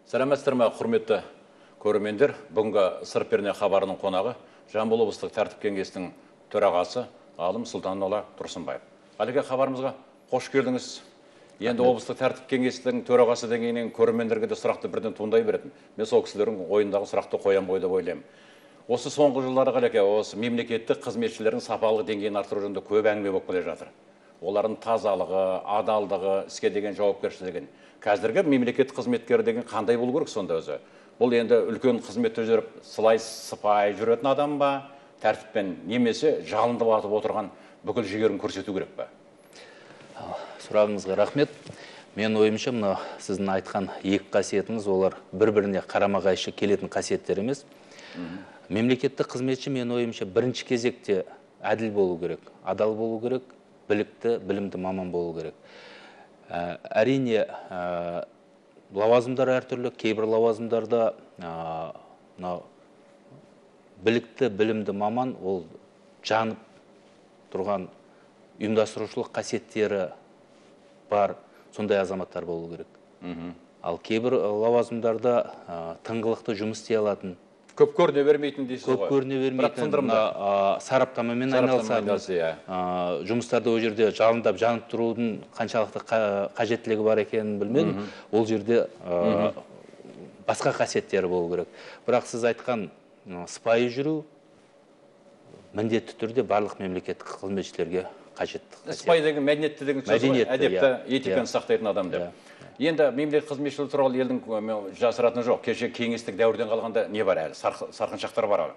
Сәлеметсіздер ме, құрметті көрермендер. Бүгінгі сыр перне хабарының қонағы Жамбыл облыстық тәртіп кеңесінің төрағасы Ғалым Сұлтанұлы Тұрсынбаев. Әлгі хабарымызға қош келдіңіз. Енді облыстық тәртіп кеңесінің төрағасы дегеннен көрермендерге де сұрақты бірден туындай беретін. Мен сол кісілердің ойындағы сұрақты қоям ғой деп ойлаймын. Осы соңғы жылдары қалеке, осы мемлекеттік қызметшілердің сапалық деңгейін арттыру жөнінде көп әңгіме болып келе жатыр. Олардың тазалығы, адалдығы, іске деген жауапкершілігі. Қазіргі мемлекеттік қызметкер деген қандай болу керек сонда өзі? Бұл енді үлкен қызметте жүріп, сылай сыпайы жүретін адам ба, тәртіппен немесе жалындап атып отырған бүкіл жігерін көрсету керек па? Сұрағыңызға рахмет. Мен ойымша, мына сіздің айтқан екі қасиетіңіз, олар бір-біріне қарама-қайшы келетін қасиеттер емес. Мемлекеттік қызметші, мен ойымша, бірінші кезекте әділ болу керек, адал болу керек, білікті, білімді маман болу керек. Әрине, лауазымдар әртүрлі, кейбір лауазымдарда білікті, білімді маман, ол жанып тұрған ұйымдастырушылық қасиеттері бар, сондай азаматтар болу керек. Ал кейбір лауазымдарда тыңғылықты жұмыс істей алатын, көп көріне бермейтін дейсіз ғой. Көп көріне бермейтін, сараптамамен айналысамыз. Жұмыстарда ол жерде жалындап жанып тұрудың қаншалықты қажеттілігі бар екенін білмедім. Ол жерде басқа қасиеттері болу керек. Бірақ сіз айтқан сыпайы жүру міндетті түрде барлық мемлекеттік қызметшілерге қажетті. Сыпайы деген мәдениетті деген сөз ғой, әдепті, этиканы сақтайтын адам деп. Енді мемлекеттік қызметшілер туралы елдің жасыратыны жоқ. Кеше кеңестік дәуірден қалғанда не бар әлі? Сарқыншақтар бар.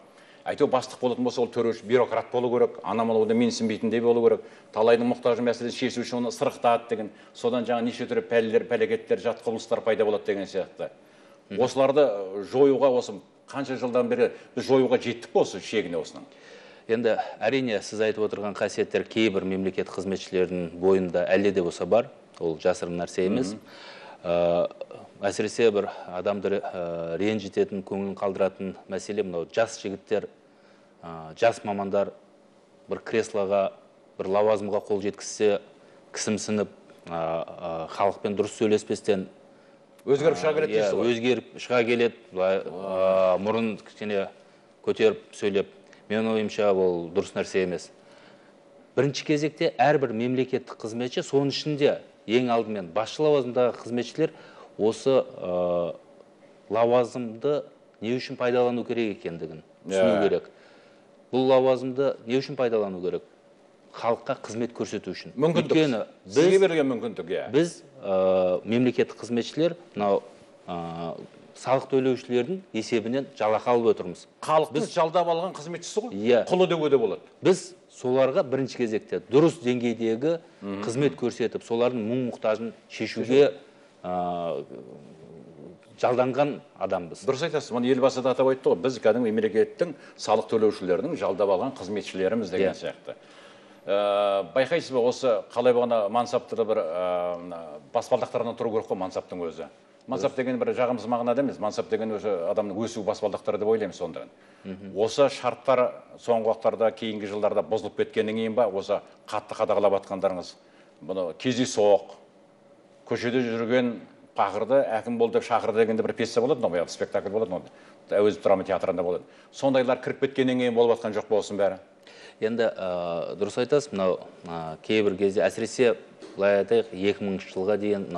Әйтеу бастық болатын болса, ол төреші бюрократ болу керек, анамалуды менсінбейтіндей болу керек, талайдың мұқтажы мәселесін шешу үшін оны сырықтады деген, содан жаңа неше түрлі пәлелер, пәлекеттер, жат құбылыстар пайда болады деген сияқты. Осыларды жоюға, осы қанша жылдан бері біз жоюға жеттік осы шегіне осының? Енді әрине сіз айтып отырған қасиеттер кейбір мемлекет қызметшілерінің бойында әлде де болса бар, ол жасырын нәрсе емес. Әсіресе бір адамды ренжітетін, көңілін қалдыратын мәселе мынау жас жігіттер, жас мамандар бір креслоға, бір лауазымға қол жеткізсе, кісімсініп, халықпен дұрыс сөйлеспестен өзгеріп шыға келеді дейсіз ғой? Өзгеріп шыға келеді, мұрын кішкене көтеріп сөйлеп. Мен ойымша, ол дұрыс нәрсе емес. Бірінші кезекте әрбір мемлекеттік қызметші, соның ішінде ең алдымен басшы лауазымдағы қызметшілер осы лауазымды не үшін пайдалану керек екендігін түсіну керек. Бұл лауазымды не үшін пайдалану керек? Халыққа қызмет көрсету үшін. Мүмкіндік. Сізге берілген мүмкіндік. Біз мемлекеттік қызметшілер салық төлеушілердің есебінен жалақы алып отырмыз. Халықтың жалдап алған қызметшісі ғой, құлы деуге де болады. Біз соларға бірінші кезекте дұрыс деңгейдегі қызмет көрсетіп, солардың мұң-мұқтажын шешуге жалданған адамбыз. Дұрыс айтасыз, мұны елбасы да атап айтты ғой, біз кәдімгі мемлекеттің салық төлеушілердің жалдап алған қызметшілеріміз деген сияқты. Байқайсыз ба, осы қалай болғанда мансапты бір баспалдақтарынан тұру керек қой мансаптың өзі. Мансап деген бір жағымыз мағынада емес, мансап деген өзі адамның өсу баспалдақтары деп ойлаймыз сонда. Осы шарттар соңғы уақыттарда, кейінгі жылдарда бұзылып кеткеннен кейін ба, осы қатты қадағалап атқандарыңыз, бұны кездейсоқ, көшеде жүрген пақырды әкім бол деп шақырды дегенде бір пьеса болады, спектакль болады, әуезов драма театрында болады. Сондайлар кіріп кеткеннен кейін болып жатқан жоқ болсын бәрі. Енді дұрыс айтасыз, мынау кейбір кезде әсіресе былай айтайық 2000 жылға дейін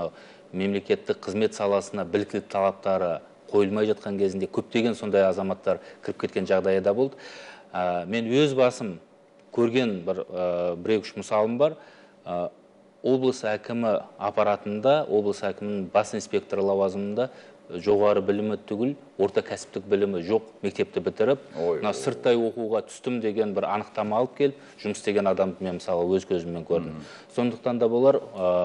мемлекеттік қызмет саласына біліктілік талаптары қойылмай жатқан кезінде көптеген сондай азаматтар кіріп кеткен жағдайы да болды. Мен өз басым көрген бір-екі мысалым бар. Облыс әкімі аппаратында, облыс әкімінің бас инспекторы лауазымында жоғары білімі түгіл, орта кәсіптік білімі жоқ мектепті бітіріп, сырттай оқуға түстім деген бір анықтама алып келіп, жұмыс істеген адамды мен мысалы өз көзіммен көрдім. Сондықтан да болар,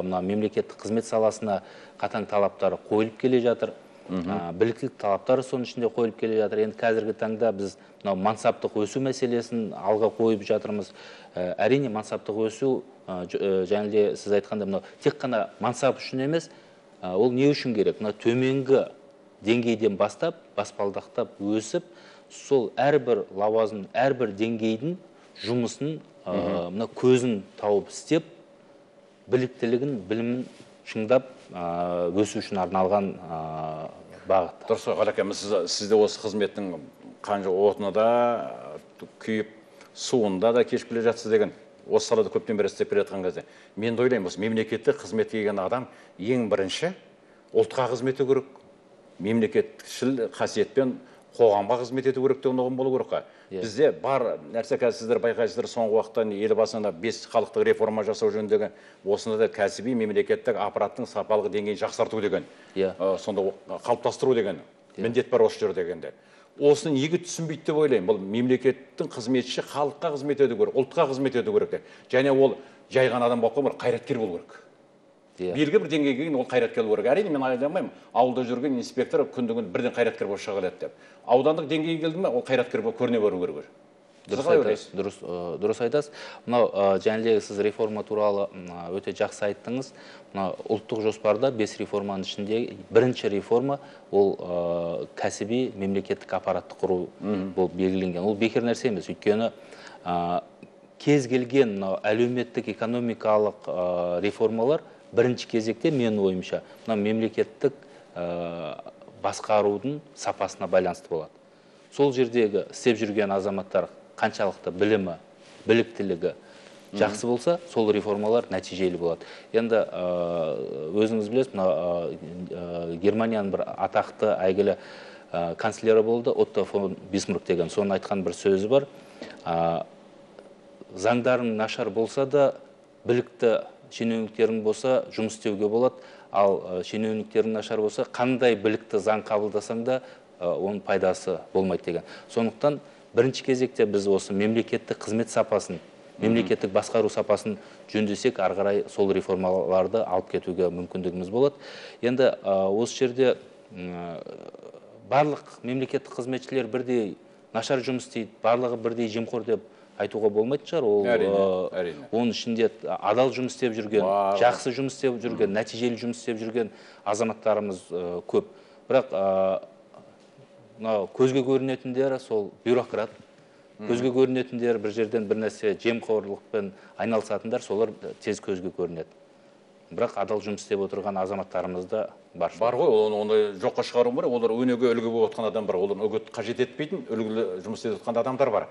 мемлекеттік қызмет саласына қатаң талаптары қойылып келе жатыр. Біліктілік талаптары соның ішінде қойылып келе жатыр. Енді қазіргі таңда біз мансаптық өсу мәселесін алға қойып жатырмыз. Әрине мансаптық өсу, және де сіз айтқанда, тек қана мансап үшін емес, ол не үшін керек? Төменгі деңгейден бастап, баспалдақтап өсіп, сол әрбір лауазым, әрбір деңгейдің жұмысын, көзін тауып істеп, біліктілігін, білімін шыңдап өсу үшін арналған бағыт. Дұрыс қой, Ғалеке, сізде осы қызметтің қанша отыны да күйіп, суында да кешіп келе жатсыз деген, осы салада көптен бері істеп келе жатқан кезде, мен де ойлаймын, осы мемлекеттік қызметке келген адам ең бірінші ұлтқа қызмет ету керек, мемлекетшіл қасиетпен қоғамға қызмет ету керек деген ұғым болу керек қой. Бізде бар нәрсе, қазір сіздер байқайсыздар, соңғы уақытта елбасында 5 халықтық реформа жасау жөніндегі осында да кәсіби мемлекеттік аппараттың сапалық деңгейін жақсарту деген, сонда қалыптастыру деген міндет бар осы жерде дегенде. Осыны неге түсінбейді деп ойлаймын. Бұл мемлекеттің қызметші халыққа қызмет ету керек, ұлтқа қызмет ету керек. Және ол жай ғана адам болып қалмай, қайраткер болу керек. Белгі бір деңгейге келген ол қайраткер болу керек. Әрине мен айламаймын, ауылда жүрген инспектор күнді-күн бірден қайраткер болып шыға келеді деп. Аудандық деңгейге келді ме, ол қайраткер болып көріне беру керек. Дұрыс айтасыз. Мынау жаңағы сіз реформа туралы өте жақсы айттыңыз. Мынау ұлттық жоспарда 5 реформаның ішінде бірінші реформа ол кәсіби мемлекеттік аппаратты құру болып белгіленген. Ол бекер нәрсе емес. Өйткені кез келген әлеуметтік экономикалық реформалар бірінші кезекте менің ойымша мемлекеттік басқарудың сапасына байланысты болады. Сол жердегі істеп жүрген азаматтар қаншалықты білімі, біліктілігі жақсы болса, сол реформалар нәтижелі болады. Енді өзіңіз білесіз, Германияның бір атақты әйгілі канцлері болды, Отто фон Бисмарк деген. Соның айтқан бір сөзі бар. Заңдарың нашар болса да, білікті шенеуніктерің болса, жұмыс істеуге болады. Ал шенеуніктерің нашар болса, қандай білікті заң қабылдасаң да, оның пайдасы болмайды деген. Сондықтан бірінші кезекте біз осы мемлекеттік қызмет сапасын, мемлекеттік басқару сапасын жөндесек, ары қарай сол реформаларды алып кетуге мүмкіндігіміз болады. Енді осы жерде барлық мемлекеттік қызметшілер бірдей нашар жұмыс істейді, барлығы бірдей жемқор деп айтуға болмайтын шығар. Ол оның ішінде адал жұмыс істеп жүрген, жақсы жұмыс істеп жүрген, нәтижелі жұмыс істеп жүрген азаматтарымыз көп. Бірақ көзге көрінетіндері сол бюрократ, көзге көрінетіндері бір жерден бір нәрсе жемқорлықпен айналысатындар, солар тез көзге көрінеді. Бірақ адал жұмыс істеп отырған азаматтарымыз да бар. Бар ғой, оны жоққа шығару бар. Олар өнеге үлгі болып отқан адам бар. Олар үгіт қажет етпейтін, үлгілі жұмыс істеп отқан адамдар бар.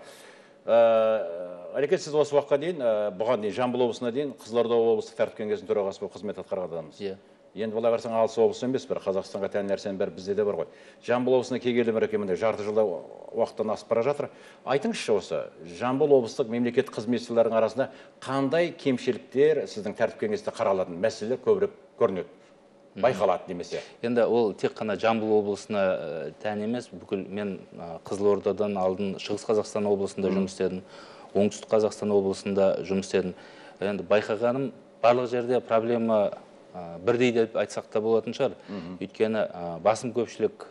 Әрекет, сіз осы уақытқа дейін, бұған дейін Жамбыл облысына дейін Қызылорда облыстық тәртіп кеңесінің төрағасы болып қызмет атқарған адамсыз. Енді былай қарасаң, алыс облыс емес, бір Қазақстанға тән нәрсенің бәрі бізде де бар ғой. Жамбыл облысына келгелі міне жарты жылда уақыттан асып бара жатыр. Айтыңызшы, осы Жамбыл облыстық мемлекеттік қызметшілердің арасында қандай кемшіліктер сіздің тәртіп кеңесте қаралатын мәселелер көбірек көрінеді, байқалады немесе? Енді ол тек қана Жамбыл облысына тән емес, бүкіл мен Қызылордадан алдын Шығыс Қазақстан облысында жұмыс істедім, Оңтүстік Қазақстан облысында жұмыс істедім. Енді байқағаным, барлық жерде проблема бірдей деп айтсақ та болатын шығар. Өйткені басым көпшілік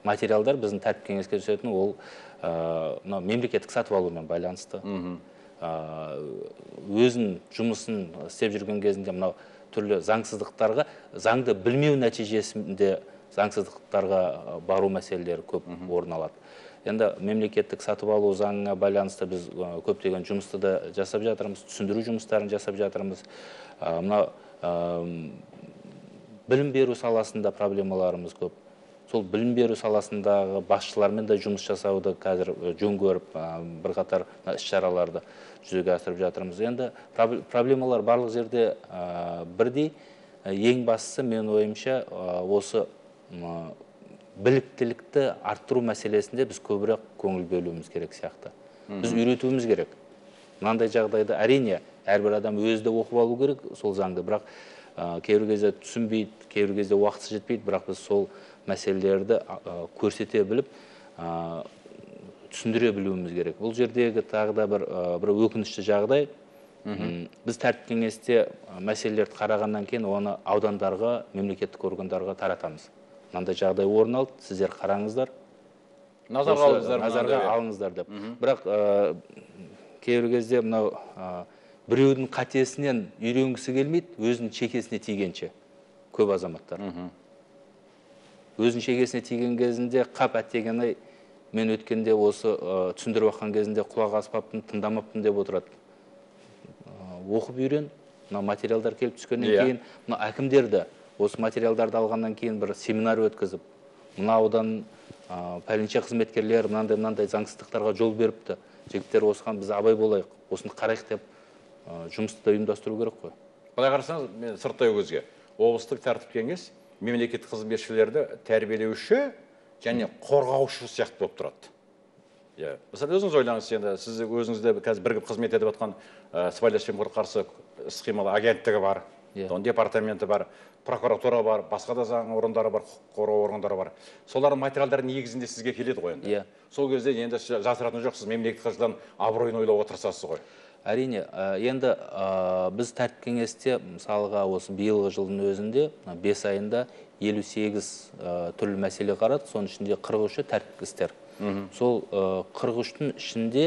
материалдар біздің тәртіп кеңеске түсетін, ол мемлекеттік сатып алумен байланысты. Өзін жұмысын істеп жүрген кезінде мынау түрлі заңсыздықтарға, заңды білмеу нәтижесінде заңсыздықтарға бару мәселелері көп орын алады. Енді мемлекеттік сатып алу заңына байланысты біз көптеген жұмысты да жасап жатырмыз, түсіндіру жұмыстарын жасап жатырмыз. Мына білім беру саласында проблемаларымыз көп. Сол білім беру саласындағы басшылармен де жұмыс жасауды қазір жөн көріп, бірқатар іс-шараларды жүзеге асырып жатырмыз. Енді проблемалар барлық жерде бірдей. Ең бастысы, мен ойымша, осы біліктілікті арттыру мәселесінде біз көбірек көңіл бөлуіміз керек сияқты. Біз үйретуіміз керек. Мынандай жағдайда әрине әрбір адам өзі де оқып алу керек сол заңды, бірақ кейбір кезде түсінбейді, кейбір кезде уақыты жетпейді, бірақ біз сол мәселелерді көрсете біліп, түсіндіре білуіміз керек. Бұл жердегі тағы да бір өкінішті жағдай. Біз тәртіп кеңесте мәселелерді қарағаннан кейін оны аудандарға, мемлекеттік органдарға таратамыз. Мынандай жағдай орын алды, сіздер қараңыздар, назарға алыңыздар деп. Бірақ кейбір кезде мынау біреудің қатесінен үйренгісі келмейді, өзінің шекесіне тигенше көп азаматтар. Өзінің шекесіне тиген кезінде қап әттеген-ай, мен өткенде осы түсіндіріп аққан кезінде құлақ аспаппын, тыңдамаппын деп отырады. Оқып үйрен, материалдар келіп түскеннен кейін әкімдерді осы материалдарды алғаннан кейін бір семинар өткізіп, мынаудан пәленше қызметкерлер мынандай заңсыздықтарға жол беріпті. Жігіттер осыған біз абай болайық, осыны қарайық деп жұмысты ұйымдастыру керек қой. Былай қарасаңыз, мен сырттай көзге облыстық тәртіп кеңес мемлекеттік қызметшілерді тәрбиелеуші және қорғаушы сияқты болып тұрады. Мысалы өзіңіз ойлаңыз, енді сіз өзіңізде қазір бірігіп қызмет етіп жатқан сыбайлас жемқорлыққа қарсы іс-қимыл агенттігі бар, департаменті бар, прокуратура бар, басқа да заң орындары бар, құқық қорғау органдары бар. Солардың материалдары негізінде сізге келеді ғой енді. Сол кезде енді жасыратын жоқсыз, мемлекеттік қызметшілердің абыройын ойлауға тырысасыз ғой. Әрине, енді біз тәртіп кеңесте мысалға осы биылғы жылдың өзінде 5 айында 58 түрлі мәселе қарады, соның ішінде 43-і тәртіптік істер. Сол 43-тің ішінде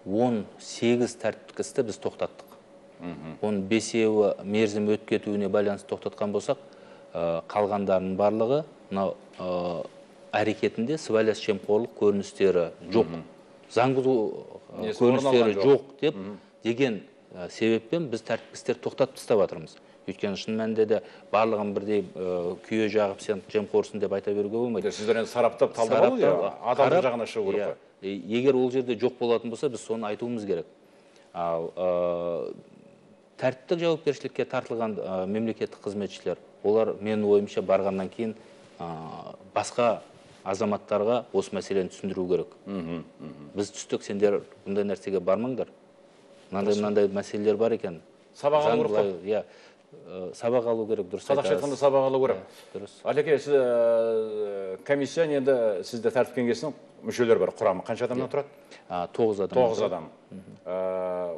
18 тәртіптік істі біз тоқтаттық. Оның 5-еуі мерзім өтіп кетуіне байланысты тоқтатқан болсақ, қалғандарының барлығы әрекетінде сыбайлас жемқорлық көріністері жоқ, заң бұзу көріністері жоқ деп деген себеппен біз тәртіптік істерді тоқтатып тастап жатырмыз. Өйткені шын мәнінде де барлығын бірдей күйе жағып сен жемқорсың деп айта беруге болмайды. Сіздер енді сараптап талдап адамның жағына шығу керек қой. Егер ол жерде жоқ болатын болса, біз соны айтуымыз керек. Ал тәртіптік жауапкершілікке тартылған мемлекеттік қызметшілер, олар менің ойымша барғаннан кейін басқа азаматтарға осы мәселені түсіндіру керек. Біз түстік, сендер бұндай нәрсеге бармаңдар. Мынандай мәселелер бар екен. Сабақ алу керек қой. Сабақ алу керек, дұрыс айтасыз. Қазақша айтқанда сабақ алу керек. Дұрыс. Алеке, комиссия енді сізде тәртіп кеңесінің мүшелері бар, құрамы қанша адамнан тұрады? 9 адам. 9 адам.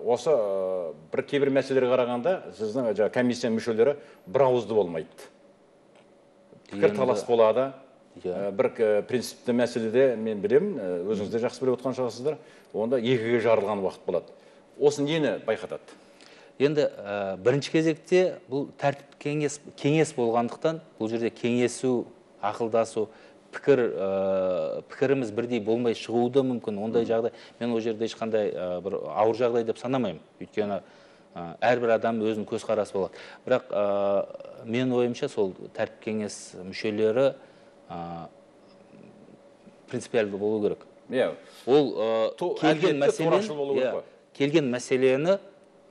Осы бір кейбір мәселелерге қарағанда сіздің комиссия мүшелері бір ауызды болмайды. Пікір талас болады. Бір принципті мәселеде мен білемін, өзіңізде жақсы біліп отқан шығарсыздар, онда екіге жарылған уақыт болады. Осы нені байқатады? Енді бірінші кезекте бұл тәртіп кеңес болғандықтан, бұл жерде кеңесу, ақылдасу, пікіріміз бірдей болмай шығуы да мүмкін. Ондай жағдай, мен ол жерде ешқандай бір ауыр жағдай деп санамаймын. Өйткені әрбір адам өзінің көзқарасы болады. Бірақ мен ойымша сол тәртіп кеңес мүшелері принципиалды болу керек. Ол келген мәселені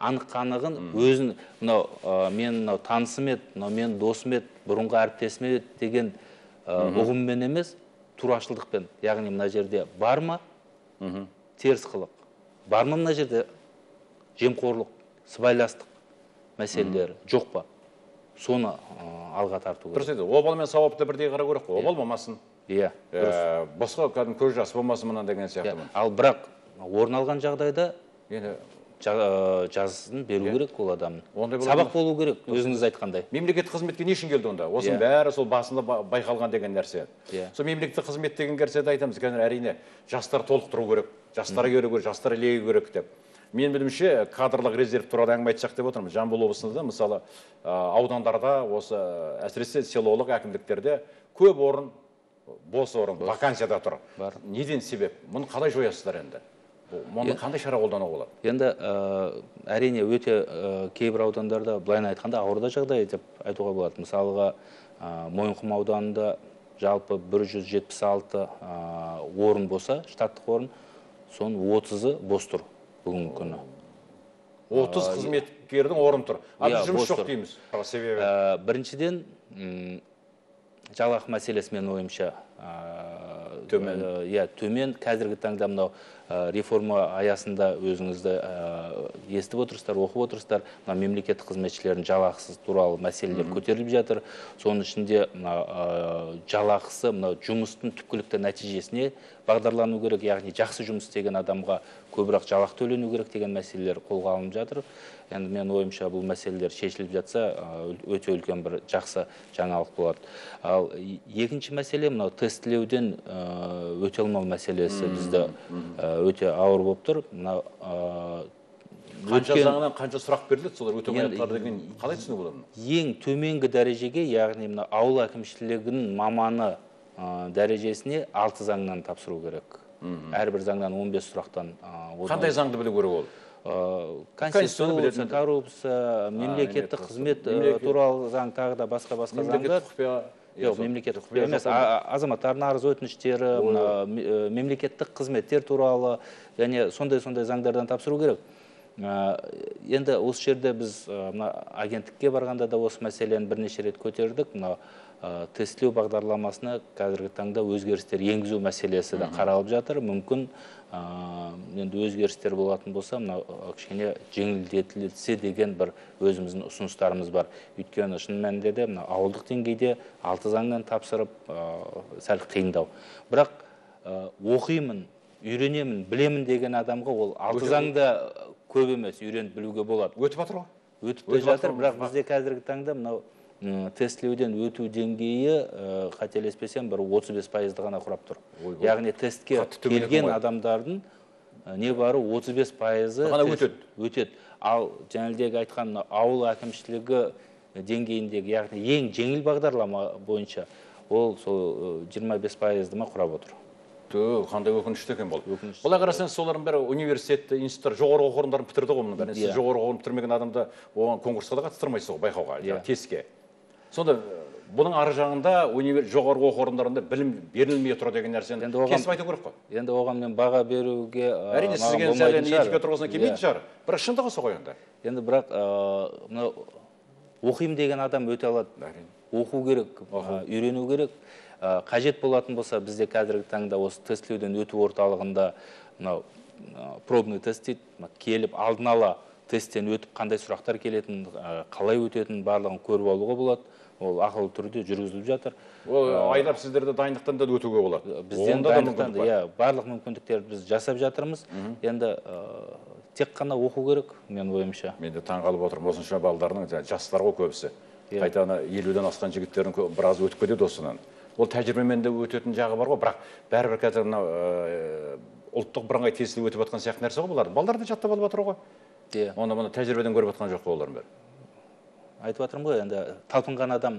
анық-қанығын өзін, мен танысым еді, мен досым еді, бұрынғы әріптесім еді деген ұғыммен емес, турашылдықпен. Яғни мына жерде бар ма теріс қылық, бар ма мына жерде жемқорлық, сыбайластық мәселелері жоқ па? Соны алға тарту керек. Дұрыс еді, обал мен сауапты бірдей қарау керек қой, обал болмасын. Босқа көз жасы болмасын мына деген сияқты. Ал бірақ орын алған жағдайда жазасын беру керек ол адамның. Сабақ болу керек, өзіңіз айтқандай. Мемлекеттік қызметке не үшін келді онда? Осының бәрі сол басында байқалған деген нәрсе. Сол мемлекеттік қызмет деген нәрседе айтамыз, қазір әрине жастар толықтыру керек, жастар келу керек, жастар илеу керек деп. Мен білімше кадрлық резерв туралы әңгіме айтсақ деп отырмыз. Жамбыл облысында мысалы аудандарда осы әсіресе селолық әкімдіктерде көп орын, бос орын, вакансияда тұр. Неден себеп? Мұны қалай жоясыздар енді? Мұны қандай шара қолдану болады? Енді әрине өте кейбір аудандарда былайын айтқанда ауырда жағдай деп айтуға болады. Мысалға Мойынқұм ауданында жалпы 176 орын болса, штаттық орын, соның 30-ы бос тұр бүгінгі күні. 30 қызметкердің орын тұр. Жұмыс жоқ дейміз. Біріншіден жалақы мәселесі мен ойымша төмен. Қазіргі таңда мынау реформа аясында өзіңізді естіп отырсыздар, оқып отырсыздар. Мемлекеттік қызметшілердің жалақысы туралы мәселелер көтеріліп жатыр. Соның ішінде жалақысы жұмыстың түпкілікті нәтижесіне бағдарлану керек, яғни жақсы жұмыс істеген адамға көбірек жалақы төлену керек деген мәселелер қолға алынып жатыр. Енді мен ойымша бұл мәселелер шешіліп жатса, өте үлкен бір жақсы жаңалық болады. Ал екінші мәселе мынау тестілеуден өте алмау мәселесі бізді өте ауыр болып тұр. Қанша заңынан қанша сұрақ беріледі, солар өте алмай деген қалай түсінуге болады? Ең төменгі дәрежеге, яғни ауыл әкімшілігінің маманы дәрежесіне 6 заңнан тапсыру керек. Әрбір заңнан 15 сұрақтан. Қандай заңды білу керек ол? конституция, коррупция, мемлекеттік қызмет туралы заң, тағы да басқа заңдар. Жоқ, мемлекеттік құпия емес, азаматтардың арыз өтініштері, мемлекеттік қызметтер туралы, және сондай заңдардан тапсыру керек. Енді осы жерде біз агенттікке барғанда да осы мәселені бірнеше рет көтердік. Тестілеу бағдарламасына қазіргі таңда өзгерістер енгізу мәселесі де қаралып жатыр. Мүмкін енді өзгерістер болатын болса, кішкене жеңілдетілсе деген бір өзіміздің ұсыныстарымыз бар. Өйткені шын мәнінде де ауылдық деңгейде 6 заңнан тапсырып сәл қиындау. Бірақ оқимын, үйренемін, білемін деген адамға ол 6 заңда көп емес, үйреніп білуге болады. Өтіп жатыр ғой? Өтіп те жатыр, бірақ бізде қазіргі таңда мынау тестілеуден өту деңгейі, қателеспесем, бір 35%-ды ғана құрап тұр. Яғни тестке келген адамдардың не бары 35%-ы өтеді. Ал жаңылдегі айтқан ауыл әкімшілігі деңгейіндегі, яғни ең жеңіл бағдарлама бойынша, ол сол 25%-ды ма құрап отыр. Қандай өкінішті екен бұл. Бұлай қарасаңыз, солардың бәрі университетті, институттар, жоғары оқу орындарын бітірді ғой мұның бәрін. Сіз жоғары оқу орнын бітірмеген адамды оған конкурсқа да қатыстырмайсыз ғой, байқауға, тестке. Сонда бұның ары жағында жоғары оқу орындарында білім берілмей тұр деген нәрсені кесіп айту керек қой. Енді оған мен баға беруге әрине сізге сәлен етіке тұрғысынан келмейтін шығар. Бірақ шындығы сол ғой енді. Енді бірақ оқимын деген адам өте алады. Оқу керек, үйрену керек. Қажет болатын болса, бізде қазіргі таңда осы тестілеуден өту орталығында пробный тест дейді, келіп алдын ала тесттен өтіп қандай сұрақтар келетін, қалай өтетін барлығын көріп алуға болады. Ол ақылы түрде жүргізіліп жатыр. Ол айдап сіздерді дайындықтан да өтуге болады. Бізден дайындықтан да, барлық мүмкіндіктерді біз жасап жатырмыз. Енді тек қана оқу керек, мен ойымша. Мен де таңғалып отырмын, осынша балдарының жастар ғой көбісі. Қайтаны 50-ден асқан жігіттердің біраз өтіп кетеді осынан. Ол тәжірибемен де өтетін жағы бар ғой, бірақ бәрібір қазір ұлттық бірыңғай тестілеу өтіп жатқан сияқты нәрсе ғой бұлар. Балдар да жаттап алып жатыр ғой. Оны тәжірибеден көріп жатқан жоқ қой олардың бәрі. Айтып жатырмын ғой, енді талпынған адам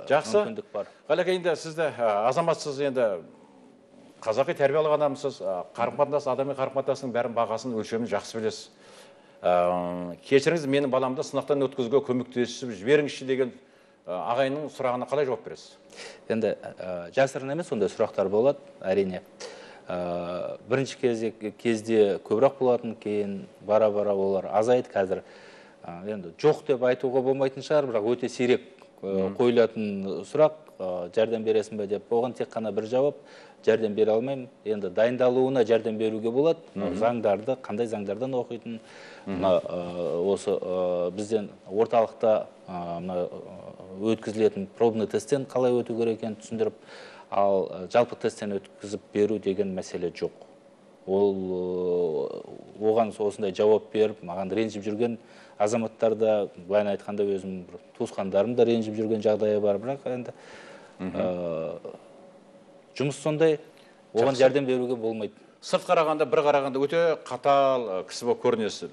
жақсы. Қалеке, енді сізді азаматсыз, енді қазақи тәрбиялық адамсыз, қарым-қатынас, адами қарым-қатынастың бәрін бағасын, өлшемін жақсы білесіз. Кешіріңіз, менің баламды сынақтан өткізуге көмектесіп жіберіңізші деген ағайынның сұрағына қалай жауап бересіз? Енді жасырын емес, ондай сұрақтар болады, әрине. Бірінші кезде көбірек болатын, кейін бара-бара олар азайды қазір. Енді жоқ деп айтуға болмайтын шығар, бірақ өте сирек қойылатын сұрақ, жәрдем бересің бе деп. Оған тек қана бір жауап, жәрдем бере алмаймын. Енді дайындалуына жәрдем беруге болады. Заңдарды, қандай заңдардан оқитын, осы бізден орталықта өткізілетін пробный тесттен қалай өту керек екенін түсіндіріп, ал жалпы тесттен өткізіп беру деген мәселе жоқ. Оған осындай жауап беріп, маған ренжіп жүрген азаматтарда, былайын айтқанда өзім туысқандарым да ренжіп жүрген жағдайы бар, бірақ енді жұмыс сондай, оған жәрдем беруге болмайды. Сырт қарағанда, бір қарағанда өте қатал кісі болып көрінесіз.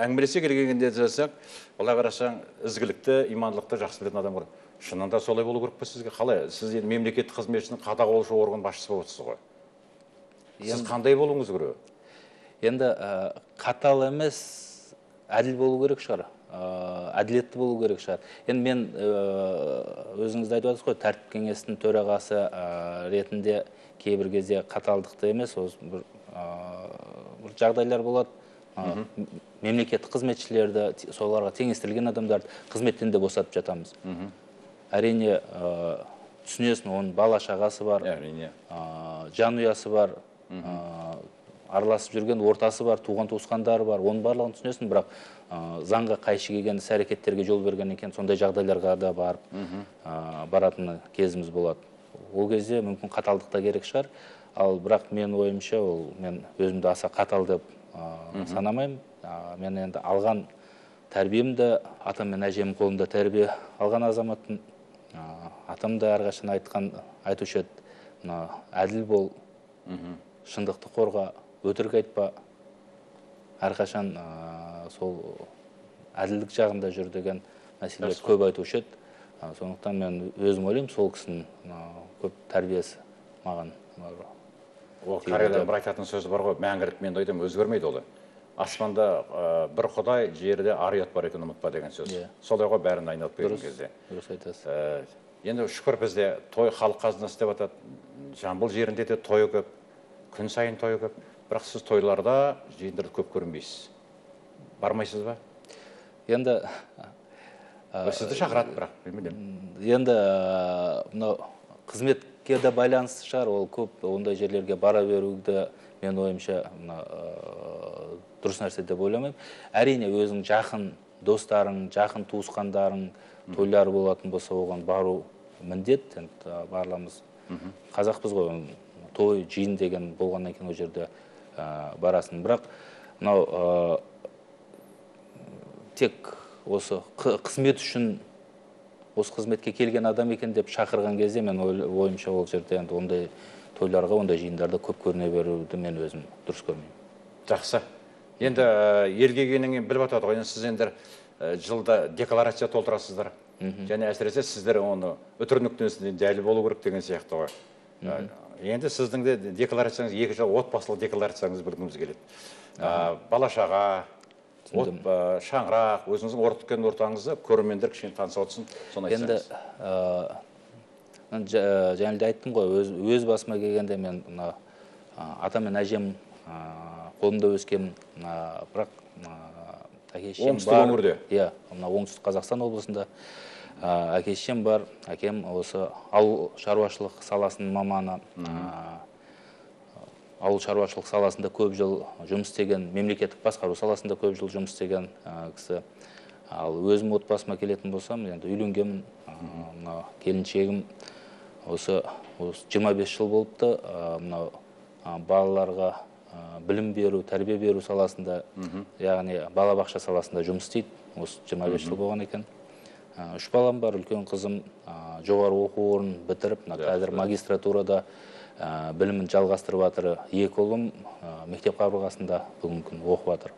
Әңгімелесе келгенде жасақ, олай қарасаң, ізгілікті, имандылықты жақсы білетін адам көрінеді. Шынында солай болу керек пе сізге? Қалай? Сіз енді мемлекеттік қызметшінің қадағалаушы орган басшысы болып отырсыз ғой. Сіз қандай болуыңыз керек? Енді қатал емес, әділ болу керек шығар. Әділетті болу керек шығар. Енді мен өзіңізді айтып отырсыз ғой, тәртіп кеңесінің төрағасы ретінде кейбір кезде қаталдықты емес, бір жағдайлар болады. Мемлекеттік қызметшілерді, соларға теңестірілген адамдарды қызметтен де босатып жатамыз. Әрине, түсінесің, оның бала шағасы бар, жанұясы бар, араласып жүрген ортасы бар, туған туысқандары бар, оның барлығын түсінесің, бірақ заңға қайшы келген іс-әрекеттерге жол берген екен, сондай жағдайларға да баратын кезіміз болады. Ол кезде мүмкін қаталдық та керек шығар, ал бірақ мен ойымша, мен өзімді аса қатал деп санамаймын. Мен енді алған тәрбиемді, атам мен әжемнің қолында тәрбие алған азаматтың, атам да әрқашан айтушы еді, әділ бол, шындықты қорға, өтірік айтпа, әрқашан сол әділдік жағында жүр деген мәселелер көп айтушы еді. Сондықтан мен өзім ойлаймын, сол кісінің көп тәрбиесі маған. Ол корейлер бір айтатын сөзі бар ғой, мәңгілік мен ойдам өзгермейді олы. аспанда бір құдай, жерде ар ұят бар екен ұмытпа деген сөз. Солай ғой бәрін айналып келген кезде. Дұрыс айтасыз. Енді шүкір бізде той халық қазынасы деп атады. Жамбыл жерінде де тойы көп, күн сайын тойы көп. Бірақ сіз тойларда жиындарды көп көрінбейсіз. Бармайсыз ба? Енді сізді шақырады бірақ, білмеймін. Енді мынау қызметке де байланысты шығар, ол көп ондай жерлерге бара беруді мен ойымша дұрыс нәрсе деп ойламаймын. Әрине өзің жақын достарың, жақын туысқандарың тойлары болатын болса, оған бару міндет. Барлығымыз қазақпыз ғой, той, жиын деген болғаннан кейін ол жерде барасың. Бірақ мынау тек осы қызмет үшін осы қызметке келген адам екен деп шақырған кезде мен ойымша ол жерде енді ондай тойларға, ондай жиындарда көп көріне беруді мен өзім дұрыс көрмеймін. Жақсы. Енді елге келгеннен біліп атады ғой, сіз енді жылда декларация толтырасыздар. Және әсіресе сіздер оны үтір нүктесінде дәлел болу керек деген сияқты ғой. Енді сіздің де декларацияңыз екі жыл отбасылық декларацияңыз білгіміз келеді. Бала-шаға, шаңырақ, өзіңіздің орткен ортаңызды көрермендер кішкене таныса отырсын, соны айтсаңыз. Енді жаңа да айттым ғой, өз басыма келгенде мен ата мен әжем қолымда өскен, бірақ әке-шешем бар. Оңтүстік өңірде? Иә, оңтүстік Қазақстан облысында әке-шешем бар. Әкем осы ауыл шаруашылық саласының маманы. Ауыл шаруашылық саласында көп жыл жұмыс істеген, мемлекеттік басқару саласында көп жыл жұмыс істеген кісі. Ал өзім отбасыма келетін болсам, енді үйленгенмін, келіншегім осы 25 жыл болыпты. Балаларға білім беру, тәрбие беру саласында, яғни балабақша саласында жұмыс істейді. Осы 25 жыл болған екен. 3 балам бар, үлкен қызым жоғары оқу орнын бітіріп, қазір магистратурада білімін жалғастырып жатыр. 2 ұлым мектеп қабырғасында бүгінгі күні оқып жатыр.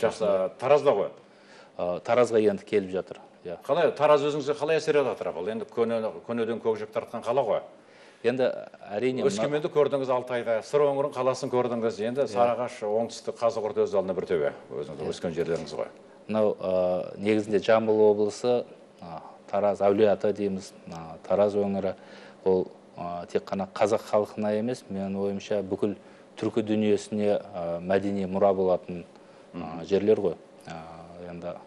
Жақсы, Таразда ғой? Таразға енді келіп жатыр. Қалай, Тараз өзіңізге қалай әсер етіп жатыр? Енді көнеден көкжиек тартқан қала ғой? Енді әрине Өскеменді көрдіңіз, Алтайда, Сыр өңірін қаласын көрдіңіз. Енді Сарыағаш, оңтүстік Қазығұрт өз алдына бір төбе. Өзіңіз өскен жерлеріңіз ғой. Мынау негізінде Жамбыл облысы, Тараз, Әулие-Ата дейміз, Тараз өңірі, ол тек қана қазақ халқына емес, менің ойымша бүкіл түркі дүниесіне мәдени мұра болатын жерлер ғой. Енді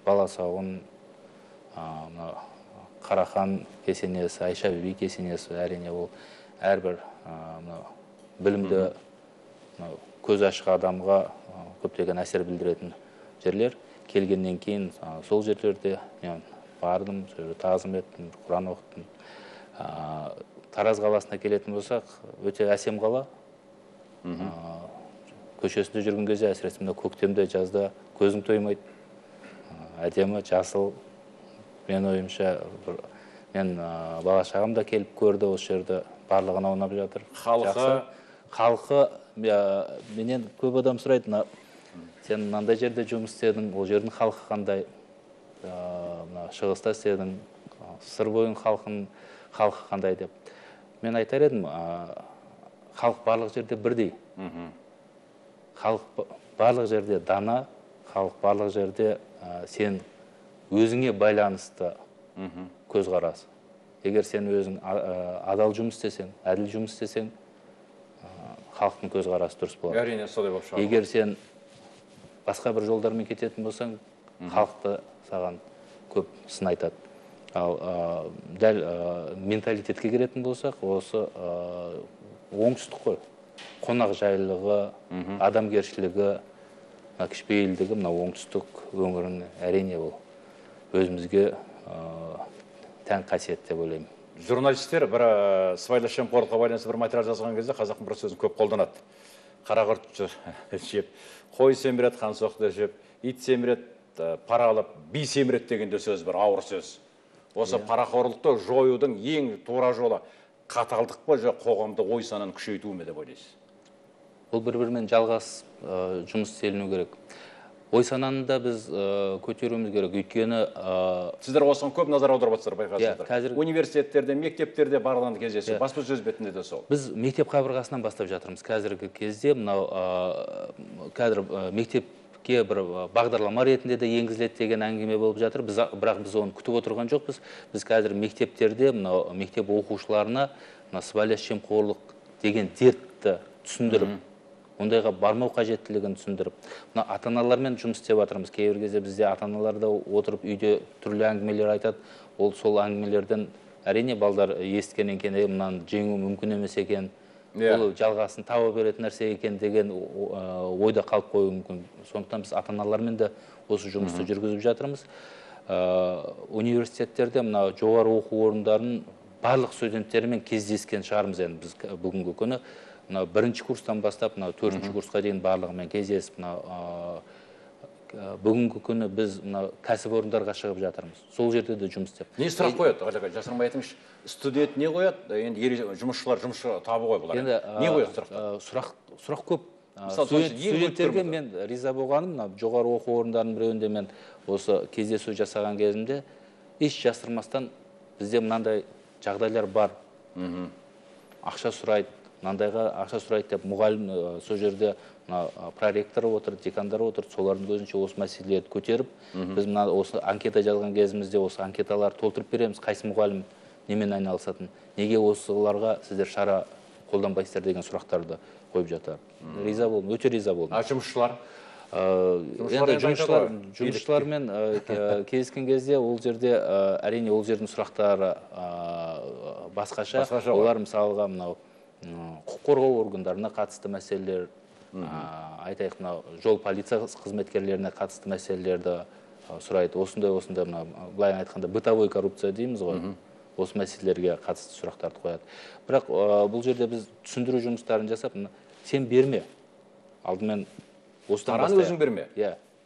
Баласағұн, Қарахан кесенесі, Айша Биби кесенесі, әрине ол әрбір білімді, көз ашық адамға көптеген әсер білдіретін жерлер. Келгеннен кейін сол жерлерде мен бардым, тазым еттім, Құран оқыттым. Тараз қаласына келетін болсақ, өте әсем қала. Көшесінде жүрген кезде, әсіресе көктемде, жазда көзің тоймайды. Әдемі, жасыл. Мен ойымша, мен бала-шағам да келіп көрді, осы жерді барлығына ұнап жатыр. Халқы, менен көп адам сұрайды, сен мынандай жерде жұмыс істедің, ол жердің халқы қандай, шығыста істедің, сыр бойын халқы қандай деп. Мен айтар едім, халық барлық жерде бірдей. Халық барлық жерде дана, халық барлық жерде сен өзіңе байланысты көзқарас. Егер сен өзің адал жұмыс істесең, әділ жұмыс істесең, халықтың көзқарасы дұрыс болады. Әрине, солай болып шығады. Егер сен басқа бір жолдармен кететін болсаң, халықты саған көп сын айтады. Ал дәл менталитетке керетін болсақ, осы оңтүстік қой. Қонақ жайлылығы, адамгершілігі, кішіпейілдігі, оңтүстік өңірін әрине ол өзімізге тән қасиет деп ойлаймын. Журналистер бір сыбайлас жемқорлыққа байланысты бір материал жазған кезде қазақтың бір сөзін көп қолданады. Қарақұрт жеп, қой семіреді, қансоқты жеп, ит семіреді, пара алып, би семіреді деген де сөз бір ауыр сөз. Осы парақорлықты жоюдың ең тура жолы қаталдық па, жоқ қоғамды ой санын күшейту ме деп ойлайсыз? Бұл бір-бірімен жалғас жұмыс істеліну керек. ой сананы да біз көтеруіміз керек. Өйткені сіздер осыған көп назар аударып отырсыздар, байқасыздар. қазір Университеттерде, мектептерде барлығында кездесу, баспасөз бетінде де сол. біз мектеп қабырғасынан бастап жатырмыз. Қазіргі кезде мынау қазір мектепке бір бағдарлама ретінде де енгізіледі деген әңгіме болып жатыр. Бірақ біз оны күтіп отырған жоқпыз. Біз қазір мектептерде мынау мектеп оқушыларына сыбайлас жемқорлық деген дертті түсіндіріп, ондайға бармау қажеттілігін түсіндіріп, ата-аналармен жұмыс істеп жатырмыз. Кейбір кезде бізде ата-аналар да отырып үйде түрлі әңгімелер айтады. Ол сол әңгімелерден әрине балдар естігеннен кейін мынаны жеңу мүмкін емес екен, ол жалғасын таба беретін нәрсе екен деген ойда қалып қоюы мүмкін. Сондықтан біз ата-аналармен де осы жұмысты жүргізіп жатырмыз. Университеттерде мына жоғары оқу орындарының барлық студенттерімен кездескен шығармыз енді біз бүгінгі күні. Бірінші курстан бастап 4-ші курсқа дейін барлығымен кездесіп, бүгінгі күні біз кәсіпорындарға шығып жатырмыз. Сол жерде де жұмыс істеп. Не сұрақ қояды, Ғалиға, жасырмай айтыңызшы. Студент не қояды? Енді жұмысшылар жұмысшы табы ғой бұлар. Не қояды сұрақтар? Сұрақ көп. Студенттерге мен риза болғаным, жоғары оқу орындарының біреуінде мен осы кездесу жасаған кезімде еш жасырмастан бізде мынандай жағдайлар бар. Ақша сұрайды, мынандайға ақша сұрайды деп мұғалім сол жерде проректор отыр, декандар отыр, солардың көзінше осы мәселелерді көтеріп, біз осы анкета жазған кезімізде осы анкеталарды толтырып береміз, қайсы мұғалім немен айналысатын, неге осыларға сіздер шара қолданбайсыздар деген сұрақтарды қойып жатыр. Риза болдым, өте риза болдым. Жұмысшылар? Енді жұмысшылармен кездескен кезде ол жерде әрине ол жердің сұрақтары басқаша. Олар мысалға мынау құқық қорғау органдарына қатысты мәселелер, айтайық мынау жол полиция қызметкерлеріне қатысты мәселелерді сұрайды. Осындай былай айтқанда бытовой коррупция дейміз ғой. Осы мәселелерге қатысты сұрақтарды қояды. Бірақ бұл жерде біз түсіндіру жұмыстарын жасап, сен берме. Алдымен параны өзің берме.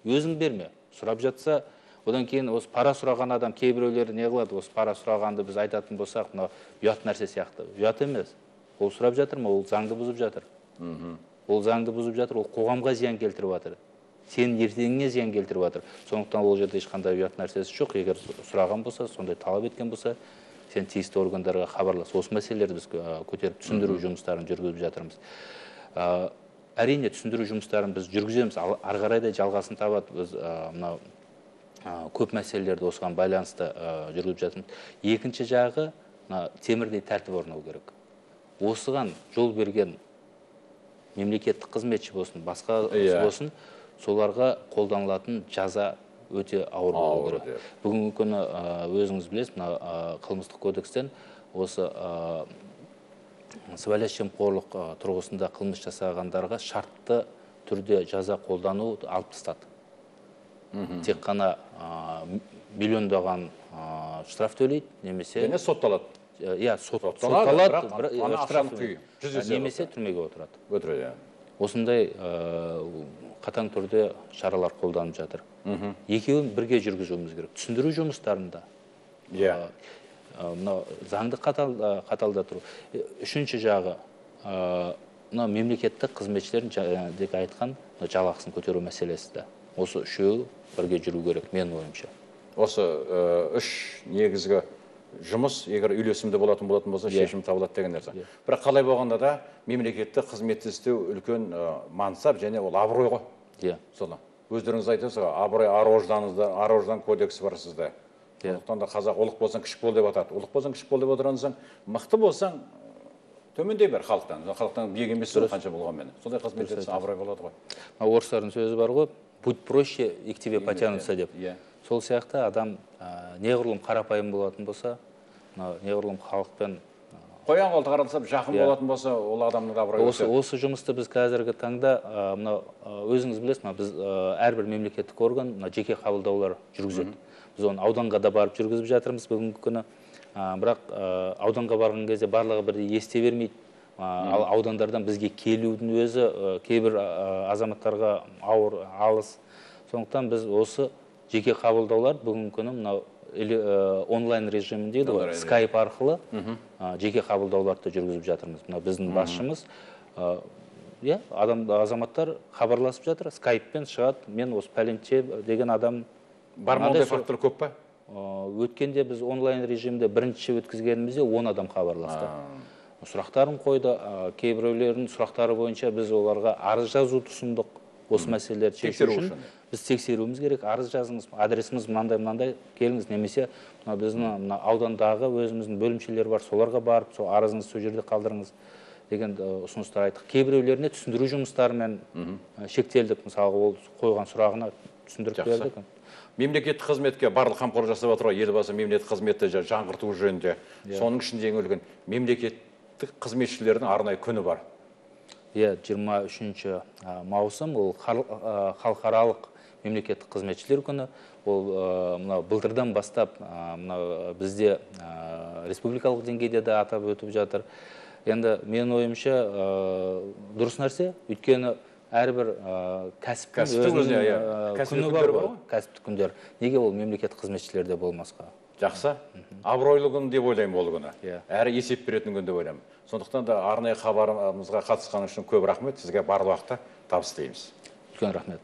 Өзің берме. Сұрап жатса, одан кейін осы пара сұраған адам кейбіреулері не қылады? Осы пара сұрағанды біз айтатын болсақ, ұят нәрсе сияқты. Ұят емес. Ол сұрап жатыр ма? Ол заңды бұзып жатыр. Ол заңды бұзып жатыр, ол қоғамға зиян келтіріп жатыр. Сенің ертеңіне зиян келтіріп жатыр. Сондықтан ол жерде ешқандай ұят нәрсесі жоқ. Егер сұраған болса, сондай талап еткен болса, сен тиісті органдарға хабарлас. Осы мәселелерді біз көтеріп түсіндіру жұмыстарын жүргізіп жатырмыз. Әрине түсіндіру жұмыстарын біз жүргіземіз, ары қарай да жалғасын табады. Біз мынау көп мәселелерді осыған байланысты жүргізіп жатырмыз. Екінші жағы темірдей тәртіп орнау керек. Осыған жол берген мемлекеттік қызметші болсын, басқа болсын, соларға қолданылатын жаза өте ауыр болу керек. Бүгінгі күні өзіңіз білесіз, қылмыстық кодекстен осы сыбайлас жемқорлық тұрғысында қылмыс жасағандарға шартты түрде жаза қолдану алып тастады. Тек қана миллиондаған штраф төлейді, немесе сотталады. Сотталады, немесе түрмеге отырады. Осындай қатаң түрде шаралар қолданып жатыр. Екеуін бірге жүргізуіміз керек. Түсіндіру жұмыстарында. Заңды қаталдатыру. Үшінші жағы, мемлекеттік қызметшілердің деп айтқан жалақысын көтеру мәселесі де. Осы үшеуі бірге жүру керек, менің ойымша. Осы үш негізгі жұмыс, егер үйлесімді болатын болса, шешім табылады деген нәрсе. Бірақ қалай болғанда да мемлекеттік қызметті істеу үлкен мансап және ол абырой ғой. Соны өздеріңіз айтасыз ғой, абырой ар-ождан кодексі бар сізде. Сондықтан да қазақ ұлық болсаң кішік бол деп атады. Ұлық болсаң кішік бол деп отырғансың, мықты болсаң төмендей бер халықтан. Халықтан биік емессің қанша болғанмен. Сондай қызмет етсең абырой болады ғой. Орыстардың сөзі бар ғой, будь проще, и к тебе потянутся деп. Сол сияқты адам неғұрлым қарапайым болатын болса, неғұрлым халықпен қоян қолды қаралсап жақын болатын болса, ол адамның абыройы өседі. Осы жұмысты біз қазіргі таңда, өзіңіз білесіз, біз әрбір мемлекеттік орган жеке қабылдаулар жүргізеді. Біз оны ауданға да барып жүргізіп жатырмыз бүгінгі күні. Бірақ ауданға барған кезде барлығы бірдей ести бермейді. Ал аудандардан бізге келудің өзі кейбір азаматтарға ауыр, алыс. Сондықтан біз осы жеке қабылдаулар бүгінгі күні онлайн режимінде скайп арқылы жеке қабылдауларды жүргізіп жатырмыз. Біздің басшымыз иә, азаматтар хабарласып жатыр, скайппен шығады, мен осы пәленше деген адам. Бар ма ондай фактор көп па? Өткенде біз онлайн режимде бірінші өткізгенімізде 10 адам хабарласты. Сұрақтарын қойды, кейбіреулердің сұрақтары бойынша біз оларға арыз жазу ұсындық. Осы мәселелерді шешу үшін біз тексеруіміз керек. Арыз жазыңыз, адресіміз мынандай, келіңіз, немесе біздің аудандағы өзіміздің бөлімшелер бар, соларға барып, сол арызыңызды сол жерде қалдырыңыз деген ұсыныстар айттық. Кейбіреулеріне түсіндіру жұмыстарымен шектелдік. Мысалы, ол қойған сұрағына түсіндіріп бердік. Мемлекеттік қызметке барлық қамқорлық жасап отыр ғой, елбасы мемлекеттік қызметті жаңғырту жөнінде. Соның ішінде ең үлкен мемлекеттік қызметшілердің арнайы күні бар. 23 маусым ол халықаралық мемлекеттік қызметшілер күні. Ол былтырдан бастап бізде республикалық деңгейде де атап өтіп жатыр. Енді менің ойымша дұрыс нәрсе, өйткені әрбір кәсіптің күні бар ғой, кәсіптік күндер. Неге ол мемлекеттік қызметшілерде болмасқа? Жақсы. Абыройлы күн деп ойлаймын ол күні. Әрі есеп беретін күн деп ойлаймын. Сондықтан да арнайы хабарымызға қатысқаны үшін көп рахмет. Сізге барлық уақытта табыс тілейміз. Үлкен рахмет.